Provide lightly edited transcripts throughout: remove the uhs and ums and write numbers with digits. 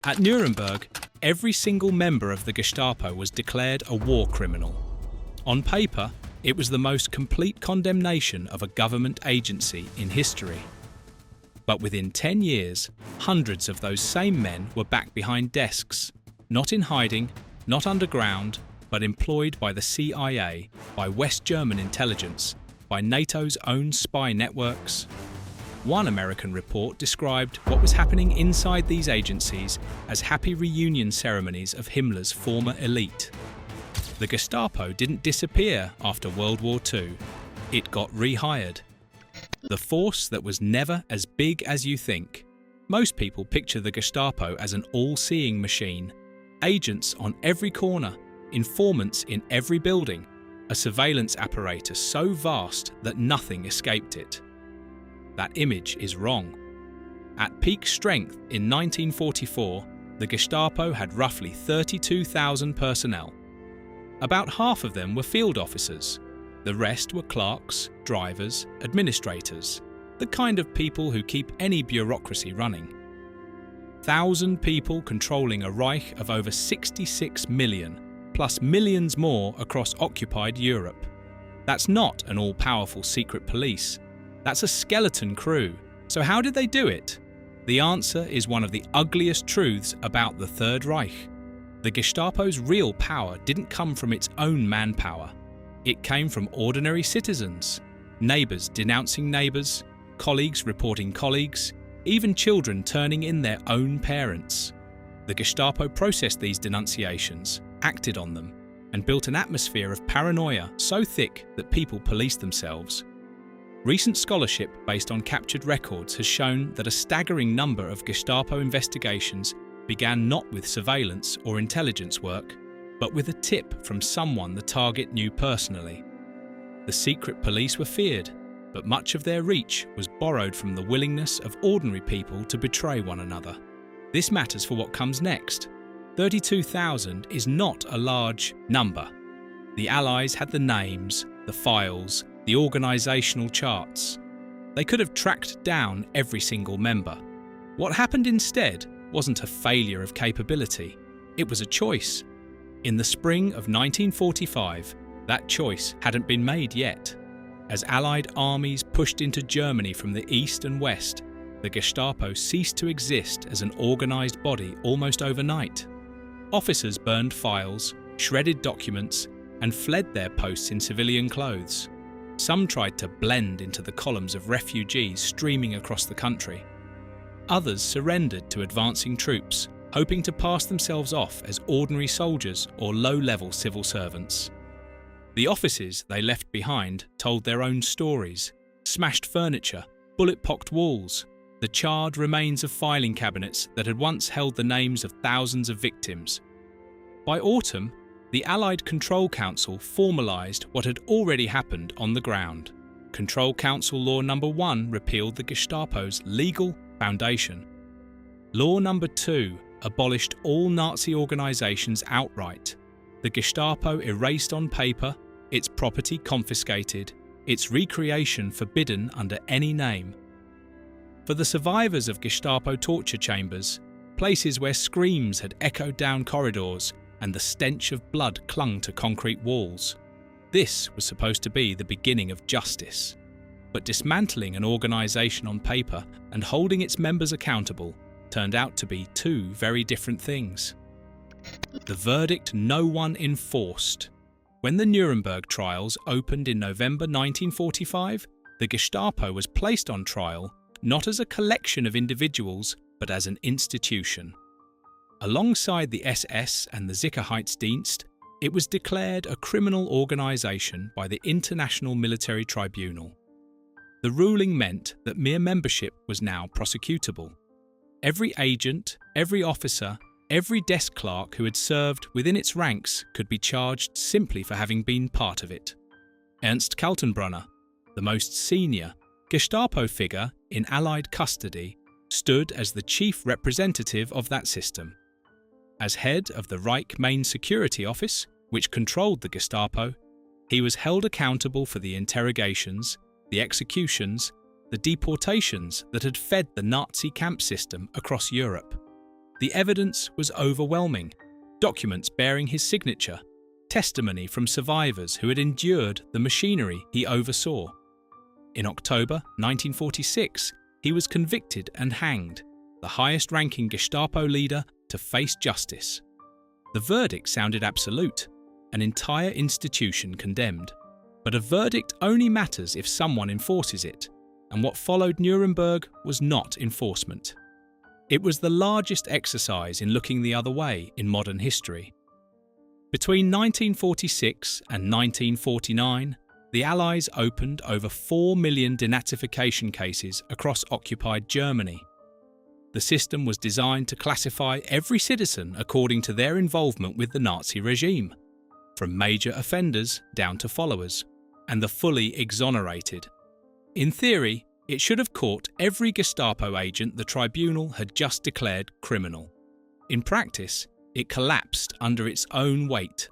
At Nuremberg, every single member of the Gestapo was declared a war criminal. On paper, it was the most complete condemnation of a government agency in history. But within 10 years, hundreds of those same men were back behind desks, not in hiding, not underground, but employed by the CIA, by West German intelligence, by NATO's own spy networks. One American report described what was happening inside these agencies as happy reunion ceremonies of Himmler's former elite. The Gestapo didn't disappear after World War II. It got rehired. The force that was never as big as you think. Most people picture the Gestapo as an all-seeing machine. Agents on every corner, informants in every building, a surveillance apparatus so vast that nothing escaped it. That image is wrong. At peak strength in 1944, the Gestapo had roughly 32,000 personnel. About half of them were field officers. The rest were clerks, drivers, administrators, the kind of people who keep any bureaucracy running. 1,000 people controlling a Reich of over 66 million, plus millions more across occupied Europe. That's not an all-powerful secret police. That's a skeleton crew. So how did they do it? The answer is one of the ugliest truths about the Third Reich. The Gestapo's real power didn't come from its own manpower. It came from ordinary citizens, neighbours denouncing neighbours, colleagues reporting colleagues, even children turning in their own parents. The Gestapo processed these denunciations, acted on them, and built an atmosphere of paranoia so thick that people policed themselves. Recent scholarship based on captured records has shown that a staggering number of Gestapo investigations began not with surveillance or intelligence work, but with a tip from someone the target knew personally. The secret police were feared, but much of their reach was borrowed from the willingness of ordinary people to betray one another. This matters for what comes next. 32,000 is not a large number. The Allies had the names, the files, the organisational charts. They could have tracked down every single member. What happened instead wasn't a failure of capability, it was a choice. In the spring of 1945, that choice hadn't been made yet. As Allied armies pushed into Germany from the east and west, the Gestapo ceased to exist as an organised body almost overnight. Officers burned files, shredded documents, and fled their posts in civilian clothes. Some tried to blend into the columns of refugees streaming across the country. Others surrendered to advancing troops, hoping to pass themselves off as ordinary soldiers or low-level civil servants. The offices they left behind told their own stories: smashed furniture, bullet-pocked walls, the charred remains of filing cabinets that had once held the names of thousands of victims. By autumn, the Allied Control Council formalised what had already happened on the ground. Control Council Law No. 1 repealed the Gestapo's legal foundation. Law No. 2 abolished all Nazi organisations outright. The Gestapo erased on paper, its property confiscated, its recreation forbidden under any name. For the survivors of Gestapo torture chambers, places where screams had echoed down corridors and the stench of blood clung to concrete walls, this was supposed to be the beginning of justice. But dismantling an organisation on paper and holding its members accountable turned out to be two very different things. The verdict no one enforced. When the Nuremberg Trials opened in November 1945, the Gestapo was placed on trial not as a collection of individuals, but as an institution. Alongside the SS and the Sicherheitsdienst, it was declared a criminal organisation by the International Military Tribunal. The ruling meant that mere membership was now prosecutable. Every agent, every officer, every desk clerk who had served within its ranks could be charged simply for having been part of it. Ernst Kaltenbrunner, the most senior Gestapo figure in Allied custody, stood as the chief representative of that system. As head of the Reich Main Security Office, which controlled the Gestapo, he was held accountable for the interrogations, the executions, the deportations that had fed the Nazi camp system across Europe. The evidence was overwhelming. Documents bearing his signature, testimony from survivors who had endured the machinery he oversaw. In October 1946, he was convicted and hanged, the highest-ranking Gestapo leader to face justice. The verdict sounded absolute, an entire institution condemned. But a verdict only matters if someone enforces it, and what followed Nuremberg was not enforcement. It was the largest exercise in looking the other way in modern history. Between 1946 and 1949, the Allies opened over 4 million denazification cases across occupied Germany. The system was designed to classify every citizen according to their involvement with the Nazi regime, from major offenders down to followers, and the fully exonerated. In theory, it should have caught every Gestapo agent the tribunal had just declared criminal. In practice, it collapsed under its own weight.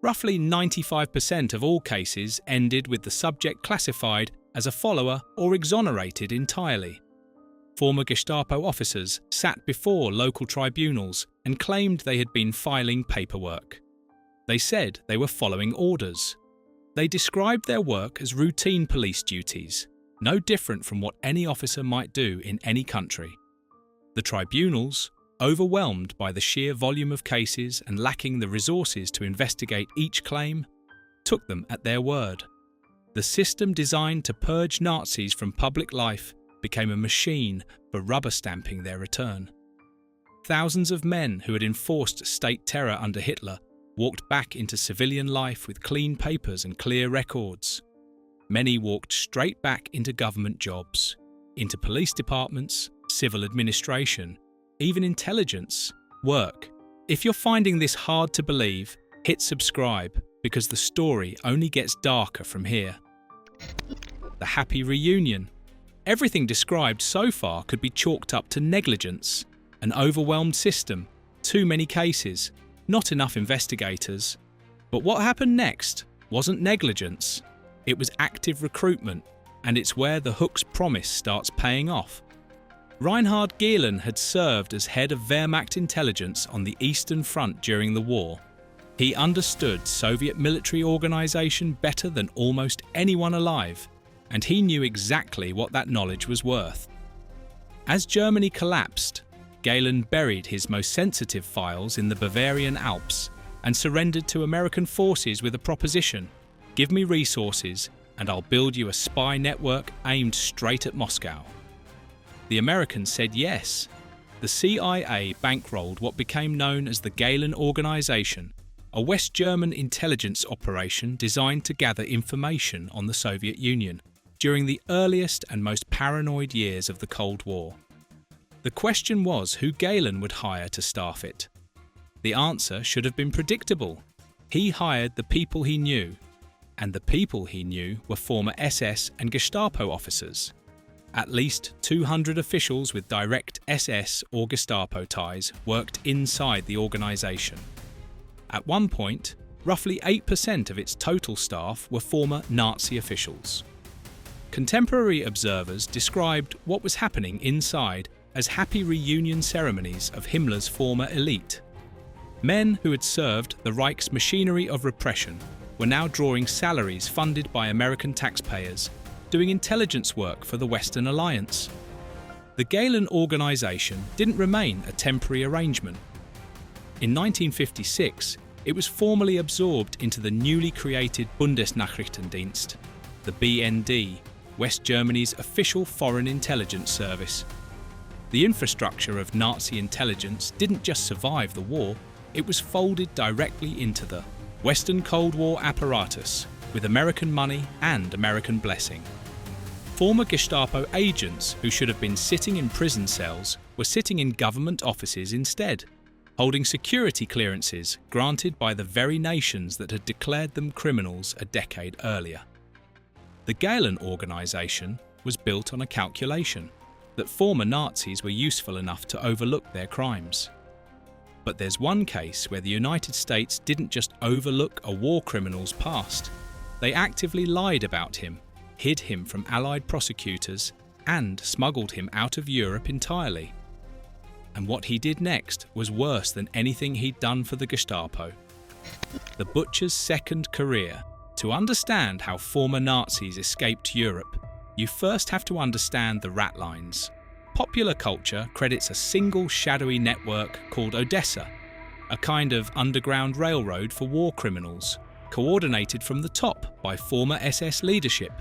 Roughly 95% of all cases ended with the subject classified as a follower or exonerated entirely. Former Gestapo officers sat before local tribunals and claimed they had been filing paperwork. They said they were following orders. They described their work as routine police duties, no different from what any officer might do in any country. The tribunals, overwhelmed by the sheer volume of cases and lacking the resources to investigate each claim, took them at their word. The system designed to purge Nazis from public life became a machine for rubber stamping their return. Thousands of men who had enforced state terror under Hitler walked back into civilian life with clean papers and clear records. Many walked straight back into government jobs, into police departments, civil administration, even intelligence, work. If you're finding this hard to believe, hit subscribe, because the story only gets darker from here. The happy reunion. Everything described so far could be chalked up to negligence, an overwhelmed system, too many cases, not enough investigators. But what happened next wasn't negligence. It was active recruitment, and it's where the hook's promise starts paying off. Reinhard Gehlen had served as head of Wehrmacht intelligence on the Eastern Front during the war. He understood Soviet military organization better than almost anyone alive, and he knew exactly what that knowledge was worth. As Germany collapsed, Gehlen buried his most sensitive files in the Bavarian Alps and surrendered to American forces with a proposition: give me resources and I'll build you a spy network aimed straight at Moscow. The Americans said yes. The CIA bankrolled what became known as the Gehlen Organization, a West German intelligence operation designed to gather information on the Soviet Union during the earliest and most paranoid years of the Cold War. The question was who Gehlen would hire to staff it. The answer should have been predictable. He hired the people he knew, and the people he knew were former SS and Gestapo officers. At least 200 officials with direct SS or Gestapo ties worked inside the organization. At one point, roughly 8% of its total staff were former Nazi officials. Contemporary observers described what was happening inside as happy reunion ceremonies of Himmler's former elite. Men who had served the Reich's machinery of repression were now drawing salaries funded by American taxpayers, doing intelligence work for the Western Alliance. The Gehlen Organization didn't remain a temporary arrangement. In 1956, it was formally absorbed into the newly created Bundesnachrichtendienst, the BND, West Germany's official foreign intelligence service. The infrastructure of Nazi intelligence didn't just survive the war, it was folded directly into the Western Cold War apparatus, with American money and American blessing. Former Gestapo agents who should have been sitting in prison cells were sitting in government offices instead, holding security clearances granted by the very nations that had declared them criminals a decade earlier. The Gehlen Organization was built on a calculation that former Nazis were useful enough to overlook their crimes. But there's one case where the United States didn't just overlook a war criminal's past. They actively lied about him, hid him from Allied prosecutors, and smuggled him out of Europe entirely. And what he did next was worse than anything he'd done for the Gestapo. The butcher's second career. To understand how former Nazis escaped Europe, you first have to understand the ratlines. Popular culture credits a single shadowy network called Odessa, a kind of underground railroad for war criminals, coordinated from the top by former SS leadership.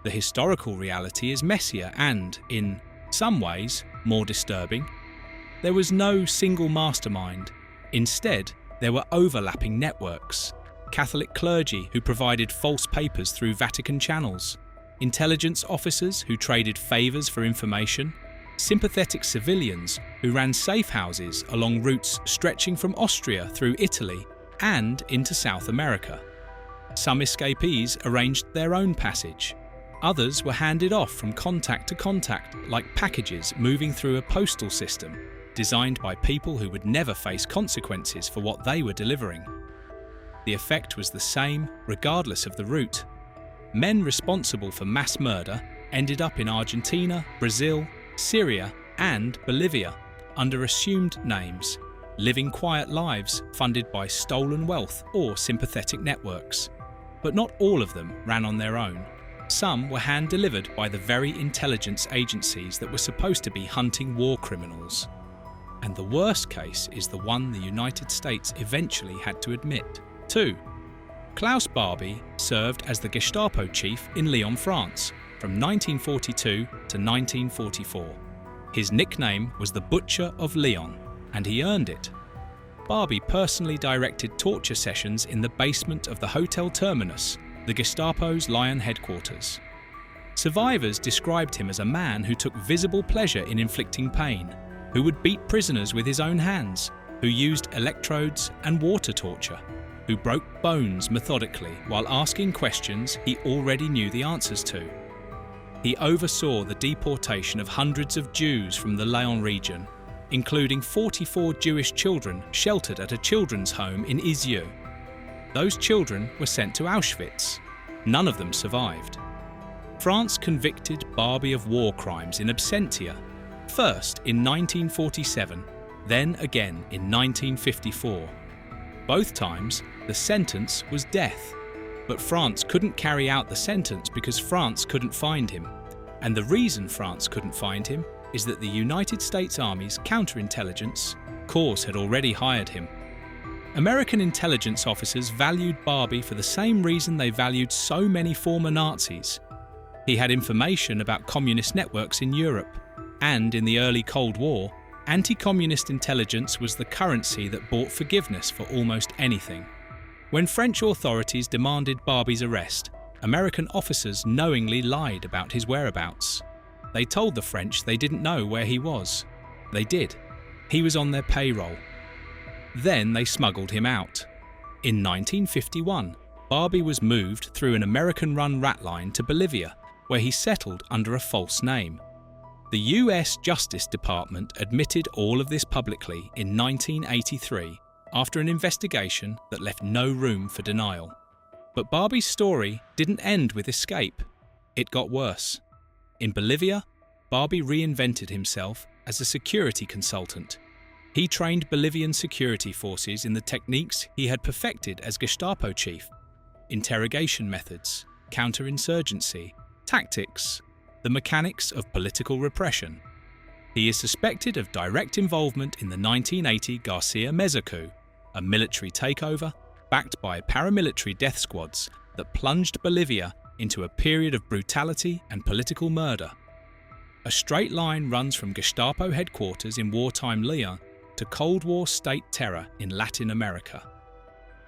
The historical reality is messier and, in some ways, more disturbing. There was no single mastermind. Instead, there were overlapping networks. Catholic clergy who provided false papers through Vatican channels, intelligence officers who traded favours for information, sympathetic civilians who ran safe houses along routes stretching from Austria through Italy and into South America. Some escapees arranged their own passage. Others were handed off from contact to contact like packages moving through a postal system designed by people who would never face consequences for what they were delivering. The effect was the same regardless of the route. Men responsible for mass murder ended up in Argentina, Brazil, Syria and Bolivia under assumed names, living quiet lives funded by stolen wealth or sympathetic networks. But not all of them ran on their own. Some were hand-delivered by the very intelligence agencies that were supposed to be hunting war criminals. And the worst case is the one the United States eventually had to admit. 2. Klaus Barbie served as the Gestapo chief in Lyon, France, from 1942 to 1944. His nickname was the Butcher of Lyon, and he earned it. Barbie personally directed torture sessions in the basement of the Hotel Terminus, the Gestapo's Lyon headquarters. Survivors described him as a man who took visible pleasure in inflicting pain, who would beat prisoners with his own hands, who used electrodes and water torture, who broke bones methodically while asking questions he already knew the answers to. He oversaw the deportation of hundreds of Jews from the Lyon region, including 44 Jewish children sheltered at a children's home in Isieux. Those children were sent to Auschwitz. None of them survived. France convicted Barbie of war crimes in absentia, first in 1947, then again in 1954. Both times, the sentence was death. But France couldn't carry out the sentence because France couldn't find him. And the reason France couldn't find him is that the United States Army's counterintelligence corps had already hired him. American intelligence officers valued Barbie for the same reason they valued so many former Nazis. He had information about communist networks in Europe, and in the early Cold War, anti-communist intelligence was the currency that bought forgiveness for almost anything. When French authorities demanded Barbie's arrest, American officers knowingly lied about his whereabouts. They told the French they didn't know where he was. They did. He was on their payroll. Then they smuggled him out. In 1951, Barbie was moved through an American-run ratline to Bolivia, where he settled under a false name. The US Justice Department admitted all of this publicly in 1983 after an investigation that left no room for denial. But Barbie's story didn't end with escape. It got worse. In Bolivia, Barbie reinvented himself as a security consultant. He trained Bolivian security forces in the techniques he had perfected as Gestapo chief: interrogation methods, counterinsurgency, tactics, the mechanics of political repression. He is suspected of direct involvement in the 1980 Garcia Meza coup, a military takeover backed by paramilitary death squads that plunged Bolivia into a period of brutality and political murder. A straight line runs from Gestapo headquarters in wartime Lyon to Cold War state terror in Latin America.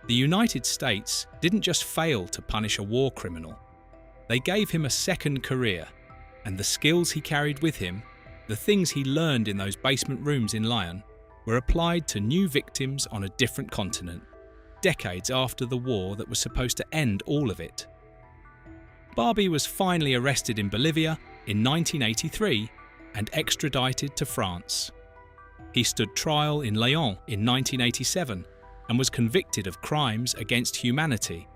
The United States didn't just fail to punish a war criminal. They gave him a second career, and the skills he carried with him, the things he learned in those basement rooms in Lyon, were applied to new victims on a different continent, decades after the war that was supposed to end all of it. Barbie was finally arrested in Bolivia in 1983 and extradited to France. He stood trial in Lyon in 1987 and was convicted of crimes against humanity.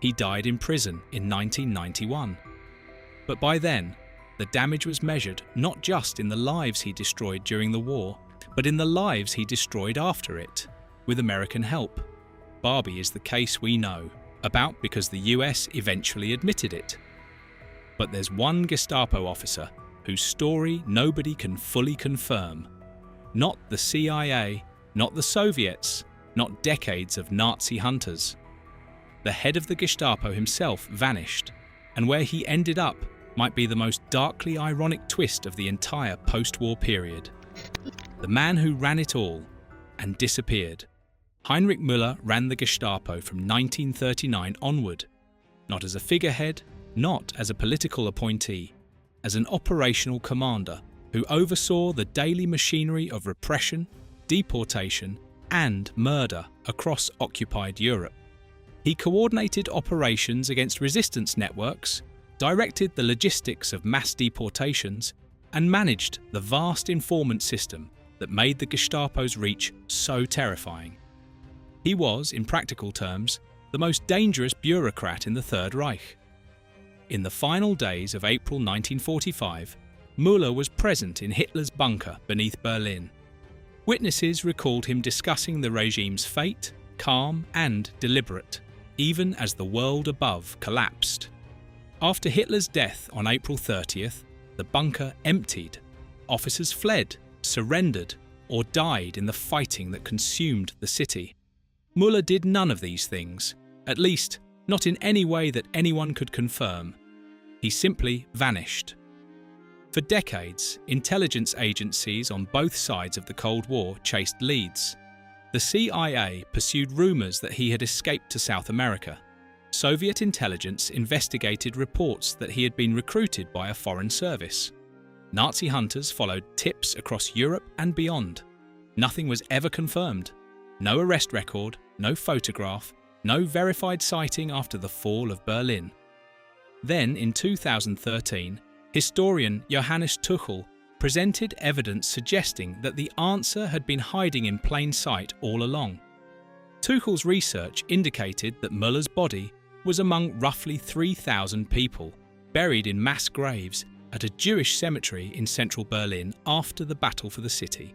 He died in prison in 1991. But by then, the damage was measured not just in the lives he destroyed during the war, but in the lives he destroyed after it, with American help. Barbie is the case we know about because the US eventually admitted it. But there's one Gestapo officer whose story nobody can fully confirm. Not the CIA, not the Soviets, not decades of Nazi hunters. The head of the Gestapo himself vanished, and where he ended up might be the most darkly ironic twist of the entire post-war period. The man who ran it all and disappeared. Heinrich Müller ran the Gestapo from 1939 onward, not as a figurehead, not as a political appointee, as an operational commander who oversaw the daily machinery of repression, deportation, and murder across occupied Europe. He coordinated operations against resistance networks, directed the logistics of mass deportations, and managed the vast informant system that made the Gestapo's reach so terrifying. He was, in practical terms, the most dangerous bureaucrat in the Third Reich. In the final days of April 1945, Müller was present in Hitler's bunker beneath Berlin. Witnesses recalled him discussing the regime's fate, calm and deliberate, even as the world above collapsed. After Hitler's death on April 30th, the bunker emptied. Officers fled, surrendered, or died in the fighting that consumed the city. Müller did none of these things, at least not in any way that anyone could confirm. He simply vanished. For decades, intelligence agencies on both sides of the Cold War chased leads. The CIA pursued rumors that he had escaped to South America. Soviet intelligence investigated reports that he had been recruited by a foreign service. Nazi hunters followed tips across Europe and beyond. Nothing was ever confirmed. No arrest record, no photograph, no verified sighting after the fall of Berlin. Then, in 2013, historian Johannes Tuchel presented evidence suggesting that the answer had been hiding in plain sight all along. Tuchel's research indicated that Müller's body was among roughly 3,000 people, buried in mass graves at a Jewish cemetery in central Berlin after the battle for the city.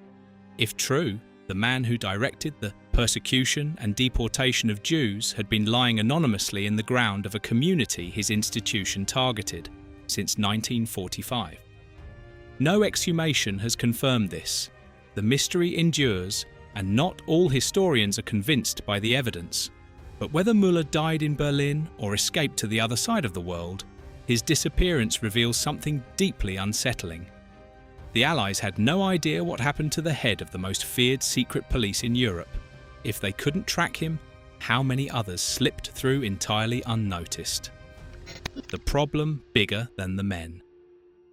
If true, the man who directed the persecution and deportation of Jews had been lying anonymously in the ground of a community his institution targeted since 1945. No exhumation has confirmed this. The mystery endures, and not all historians are convinced by the evidence. But whether Müller died in Berlin or escaped to the other side of the world, his disappearance reveals something deeply unsettling. The Allies had no idea what happened to the head of the most feared secret police in Europe. If they couldn't track him, how many others slipped through entirely unnoticed? The problem bigger than the men.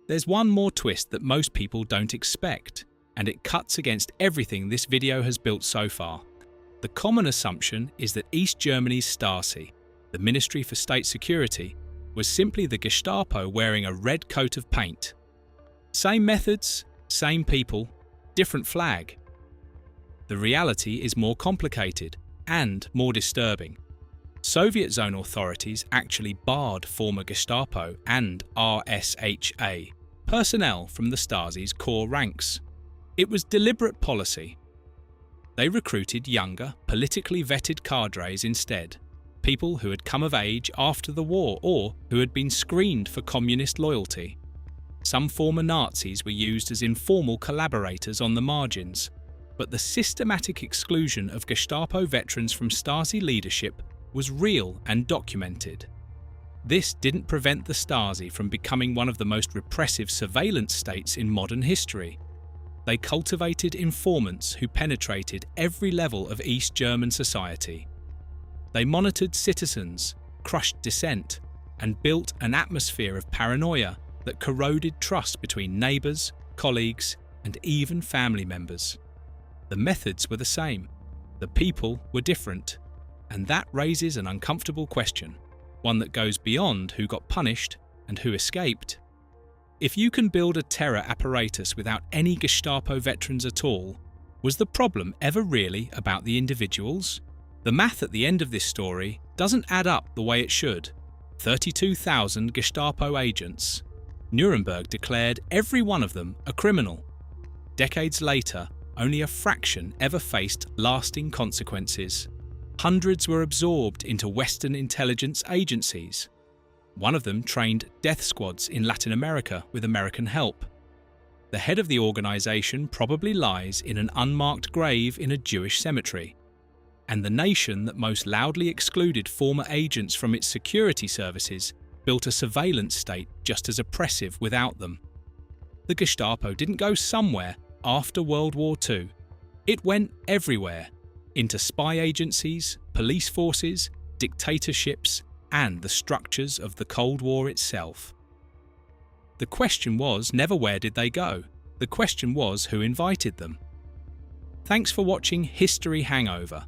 There's one more twist that most people don't expect, and it cuts against everything this video has built so far. The common assumption is that East Germany's Stasi, the Ministry for State Security, was simply the Gestapo wearing a red coat of paint. Same methods, same people, different flag. The reality is more complicated and more disturbing. Soviet zone authorities actually barred former Gestapo and RSHA personnel from the Stasi's core ranks. It was deliberate policy. They recruited younger, politically vetted cadres instead, people who had come of age after the war or who had been screened for communist loyalty. Some former Nazis were used as informal collaborators on the margins, but the systematic exclusion of Gestapo veterans from Stasi leadership was real and documented. This didn't prevent the Stasi from becoming one of the most repressive surveillance states in modern history. They cultivated informants who penetrated every level of East German society. They monitored citizens, crushed dissent, and built an atmosphere of paranoia that corroded trust between neighbours, colleagues, and even family members. The methods were the same. The people were different. And that raises an uncomfortable question, one that goes beyond who got punished and who escaped. If you can build a terror apparatus without any Gestapo veterans at all, was the problem ever really about the individuals? The math at the end of this story doesn't add up the way it should. 32,000 Gestapo agents. Nuremberg declared every one of them a criminal. Decades later, only a fraction ever faced lasting consequences. Hundreds were absorbed into Western intelligence agencies. One of them trained death squads in Latin America with American help. The head of the organization probably lies in an unmarked grave in a Jewish cemetery. And the nation that most loudly excluded former agents from its security services built a surveillance state just as oppressive without them. The Gestapo didn't go somewhere after World War II. It went everywhere, into spy agencies, police forces, dictatorships, and the structures of the Cold War itself. The question was never where did they go, the question was who invited them. Thanks for watching History Hangover.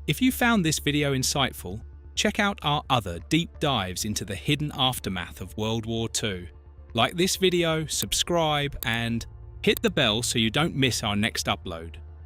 If you found this video insightful, check out our other deep dives into the hidden aftermath of World War II. Like this video, subscribe, and hit the bell so you don't miss our next upload.